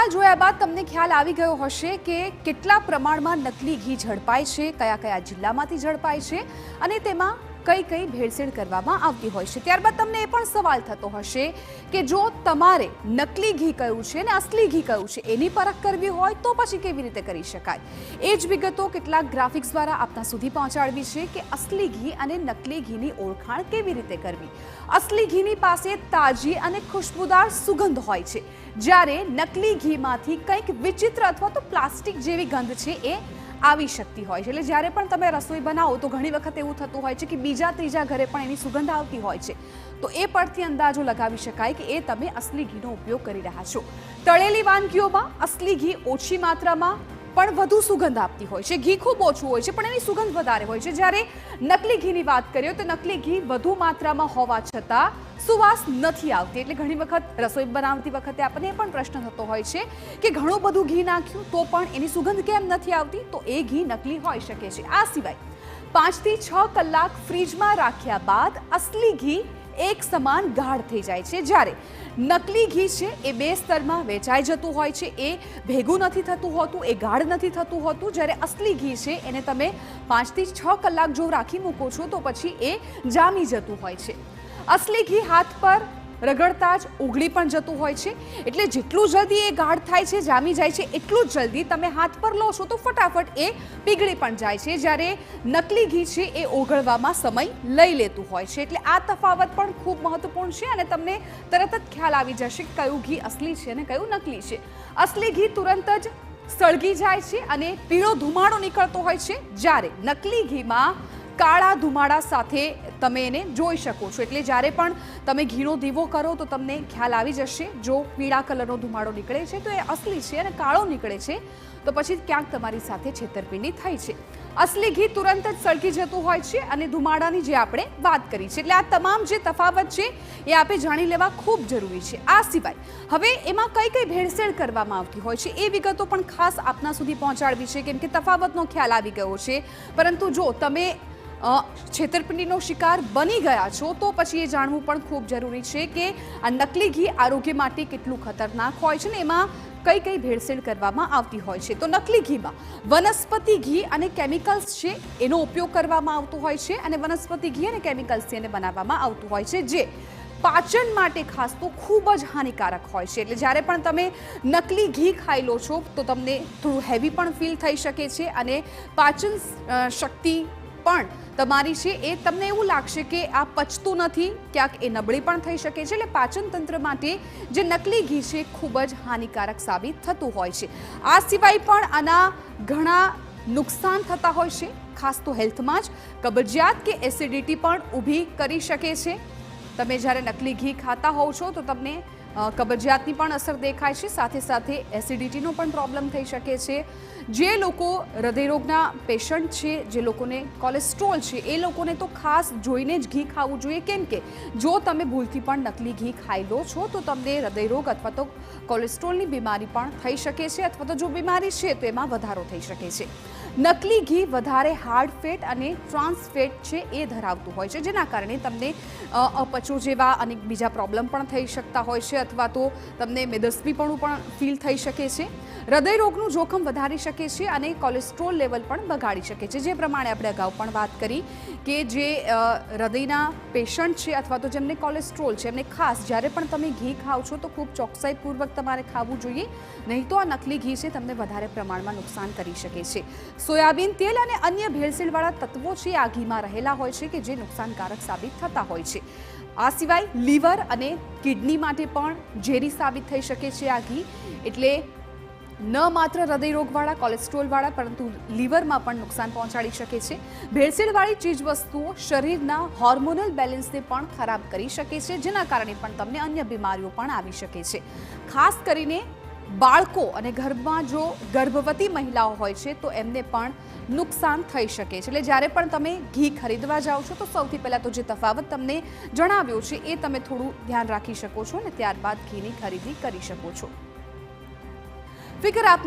અહેવાલ જોયા બાદ તમને ખ્યાલ આવી ગયો હશે કે કેટલા પ્રમાણમાં નકલી ઘી ઝડપાય છે, કયા કયા જિલ્લામાંથી ઝડપાય છે અને તેમાં કઈ કઈ ભેળસેળ કરવામાં આવતી હોય છે। ત્યારબાદ તમને એ પણ સવાલ થતો હશે કે જો તમારે નકલી ઘી કયું છે અને અસલી ઘી કયું છે એની પરખ કરવી હોય તો પછી કેવી રીતે કરી શકાય। એ જ વિગતો કેટલાક ગ્રાફિક્સ દ્વારા આપના સુધી પહોંચાડવી છે કે અસલી ઘી અને નકલી ઘીની ઓળખાણ કેવી રીતે કરવી। અસલી ઘીની પાસે તાજી અને ખુશ્બુદાર સુગંધ હોય છે, જ્યારે નકલી ઘીમાંથી કંઈક વિચિત્ર અથવા તો પ્લાસ્ટિક જેવી ગંધ છે એ આવી શકતી હોય છે। એટલે જ્યારે પણ તમે રસોઈ બનાવો તો ઘણી વખત એવું થતું હોય છે કે બીજા ત્રીજા ઘરે પણ એની સુગંધ આવતી હોય છે, તો એ પરથી અંદાજો લગાવી શકાય કે એ તમે અસલી ઘીનો ઉપયોગ કરી રહ્યા છો। તળેલી વાનગીઓમાં અસલી ઘી ઓછી માત્રામાં પણ વધુ સુગંધ આપતી હોય છે, ઘી ખૂબ ઓછું હોય છે પણ એની સુગંધ વધારે હોય છે। જ્યારે નકલી ઘીની વાત કરીએ તો નકલી ઘી વધુ માત્રામાં હોવા છતાં સુવાસ નથી આવતી। એટલે ઘણી વખત રસોઈ બનાવતી વખતે આપણને એ પણ પ્રશ્ન થતો હોય છે કે ઘણું બધું ઘી નાખ્યું તો પણ એની સુગંધ કેમ નથી આવતી, તો એ ઘી નકલી હોઈ શકે છે। આ સિવાય 5 થી 6 કલાક ફ્રીજમાં રાખ્યા બાદ અસલી ઘી એક સમાન ગાઢ થઈ જાય છે, જ્યારે નકલી ઘી છે એ બે સ્તરમાં વેચાઈ જતું હોય છે, એ ભેગું નથી થતું હોતું, એ ગાઢ નથી થતું હોતું। જ્યારે અસલી ઘી છે એને તમે 5 થી 6 કલાક જો રાખી મૂકો છો તો પછી એ જામી જતું હોય છે। અસલી ઘી હાથ પર રગડતા જ ઓગળી પણ જતું હોય છે, એટલે જેટલું જલ્દી એ ગાઢ થાય છે, જામી જાય છે, એટલું જ જલ્દી તમે હાથ પર લો છો તો ફટાફટ એ પીગળી પણ જાય છે। જ્યારે નકલી ઘી છે એ ઓગળવામાં સમય લઈ લેતું હોય છે, એટલે આ તફાવત પણ ખૂબ મહત્વપૂર્ણ છે અને તમને તરત જ ખ્યાલ આવી જશે કે કયું ઘી અસલી છે અને કયું નકલી છે। અસલી ઘી તુરંત જ સળગી જાય છે અને પીળો ધુમાડો નીકળતો હોય છે, જ્યારે નકલી ઘીમાં કાળા ધુમાડા સાથે તમે એને જોઈ શકો છો। એટલે જ્યારે પણ તમે ઘીનો દીવો કરો તો તમને ખ્યાલ આવી જશે, જો પીળા કલરનો ધુમાડો નીકળે છે તો એ અસલી છે અને કાળો નીકળે છે તો પછી ક્યાંક તમારી સાથે છેતરપિંડી થઈ છે। અસલી ઘી તુરંત જ સળગી જતું હોય છે અને ધુમાડાની જે આપણે વાત કરી છે, એટલે આ તમામ જે તફાવત છે એ આપણે જાણી લેવા ખૂબ જરૂરી છે। આ સિવાય હવે એમાં કઈ કઈ ભેળસેળ કરવામાં આવતી હોય છે એ વિગતો પણ ખાસ આપના સુધી પહોંચાડવી છે, કેમ કે તફાવતનો ખ્યાલ આવી ગયો છે, પરંતુ જો તમે છેતરપિંડીનો શિકાર બની ગયા છો તો પછી એ જાણવું પણ ખૂબ જરૂરી છે કે આ નકલી ઘી આરોગ્ય માટે કેટલું ખતરનાક હોય છે ને એમાં કઈ કઈ ભેળસેળ કરવામાં આવતી હોય છે। તો નકલી ઘીમાં વનસ્પતિ ઘી અને કેમિકલ્સ છે એનો ઉપયોગ કરવામાં આવતો હોય છે અને વનસ્પતિ ઘી અને કેમિકલ્સથી એને બનાવવામાં આવતું હોય છે, જે પાચન માટે ખાસ તો ખૂબ જ હાનિકારક હોય છે। એટલે જ્યારે પણ તમે નકલી ઘી ખાઈ લો છો તો તમને થોડું હેવી પણ ફીલ થઈ શકે છે અને પાચન શક્તિ પણ તમારી છે એ તમને એવું લાગશે કે આ પચતું નથી, ક્યાંક એ નબળી પણ થઈ શકે છે। એટલે પાચન તંત્ર માટે જે નકલી ઘી છે ખૂબ જ હાનિકારક સાબિત થતું હોય છે। આ સિવાય પણ આના ઘણા નુકસાન થતા હોય છે, ખાસ તો હેલ્થમાં જ કબજિયાત કે એસિડિટી પણ ઊભી કરી શકે છે। તમે જ્યારે નકલી ઘી ખાતા હોવ છો તો તમને કબજિયાતની પણ અસર દેખાય છે, સાથે સાથે એસિડિટીનો પણ પ્રોબ્લેમ થઈ શકે છે। જે લોકો હૃદયરોગના પેશન્ટ છે, જે લોકોને કોલેસ્ટ્રોલ છે, એ લોકોને તો ખાસ જોઈને જ ઘી ખાવું જોઈએ, કેમ કે જો તમે ભૂલથી પણ નકલી ઘી ખાઈ લો છો તો તમને હૃદયરોગ અથવા તો કોલેસ્ટ્રોલની બીમારી પણ થઈ શકે છે, અથવા તો જો બીમારી છે તો એમાં વધારો થઈ શકે છે। નકલી ઘી વધારે હાર્ડ ફેટ અને ટ્રાન્સ ફેટ છે એ ધરાવતું હોય છે, જેના કારણે તમને અપચો જેવા અનેક બીજા પ્રોબ્લેમ પણ થઈ શકતા હોય છે, અથવા તો તમને મેદસ્વીપણું પણ ફીલ થઈ શકે છે। હૃદયરોગનું જોખમ વધારી શકે છે અને કોલેસ્ટ્રોલ લેવલ પણ બગાડી શકે છે। જે પ્રમાણે આપણે અગાઉ પણ વાત કરી કે જે હૃદયના પેશન્ટ છે અથવા તો જેમને કોલેસ્ટ્રોલ છે એમને ખાસ જ્યારે પણ તમે ઘી ખાઓ છો તો ખૂબ ચોકસાઈપૂર્વક તમારે ખાવું જોઈએ, નહીં તો આ નકલી ઘી છે તમને વધારે પ્રમાણમાં નુકસાન કરી શકે છે। સોયાબીન તેલ અને અન્ય ભેળસેળવાળા તત્વો છે આ ઘીમાં રહેલા હોય છે કે જે નુકસાનકારક સાબિત થતા હોય છે। આ સિવાય લીવર અને કિડની માટે પણ ઝેરી સાબિત થઈ શકે છે આ ઘી, એટલે ન માત્ર હૃદયરોગવાળા કોલેસ્ટ્રોલવાળા પરંતુ લીવરમાં પણ નુકસાન પહોંચાડી શકે છે। ભેળસેળવાળી ચીજવસ્તુઓ શરીરના હોર્મોનલ બેલેન્સને પણ ખરાબ કરી શકે છે, જેના કારણે પણ તમને અન્ય બીમારીઓ પણ આવી શકે છે। ખાસ કરીને બાળકો અને ઘરમાં જો ગર્ભવતી મહિલાઓ હોય છે તો એમને પણ નુકસાન થઈ શકે છે। એટલે જ્યારે પણ તમે ઘી ખરીદવા જાઓ છો તો સૌથી પહેલાં તો જે તફાવત તમને જણાવ્યો છે એ તમે થોડું ધ્યાન રાખી શકો છો અને ત્યારબાદ ઘીની ખરીદી કરી શકો છો। ફિકર આપની